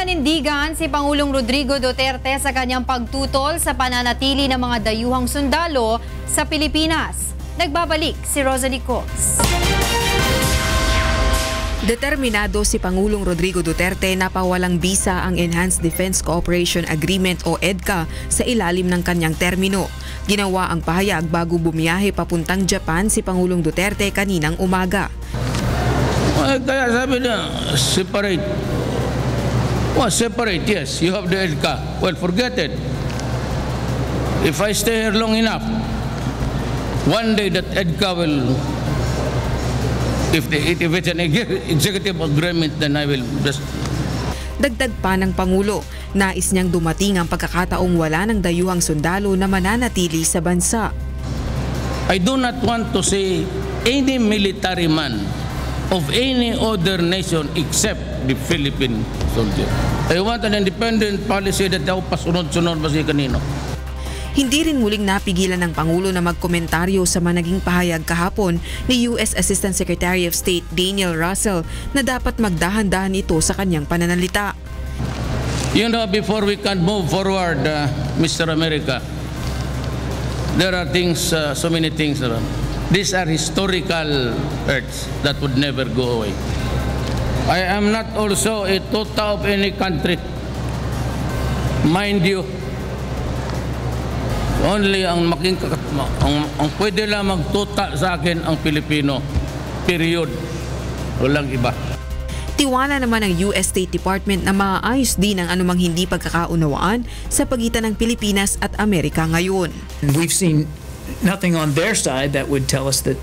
Pinanindigan si Pangulong Rodrigo Duterte sa kanyang pagtutol sa pananatili ng mga dayuhang sundalo sa Pilipinas. Nagbabalik si Rosalie Cos. Determinado si Pangulong Rodrigo Duterte na pawalang bisa ang Enhanced Defense Cooperation Agreement o EDCA sa ilalim ng kanyang termino. Ginawa ang pahayag bago bumiyahe papuntang Japan si Pangulong Duterte kaninang umaga. Kaya sabi na, separate. Separate, yes. You have the EDCA. Well, forget it. If I stay here long enough, one day that EDCA will, if it's an executive agreement, then I will just... Dagdag pa ng Pangulo, nais niyang dumating ang pagkakataong wala ng dayuhang sundalo na mananatili sa bansa. I do not want to see any military man of any other nation except the Philippine soldier. I want an independent policy that daw pasunod-sunod ba siya kanino. Hindi rin muling napigilan ng Pangulo na magkomentaryo sa managing pahayag kahapon ni US Assistant Secretary of State Daniel Russell na dapat magdahan-dahan ito sa kanyang pananalita. You know, before we can move forward, Mr. America, there are things, so many things around. These are historical earths that would never go away. I am not also a tota of any country. Mind you, only ang pwede lang magtuta sa akin ang Pilipino. Period. Walang iba. Tiwala naman ng US State Department na maayos din ang anumang hindi pagkakaunawaan sa pagitan ng Pilipinas at Amerika ngayon. We've seen nothing on their side that would tell us that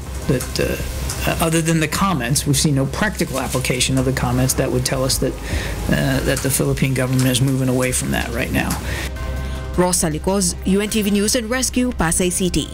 other than the comments, we've seen no practical application of the comments that would tell us that the Philippine government is moving away from that right now. Rosalie Cos, UNTV News and Rescue, Pasay City.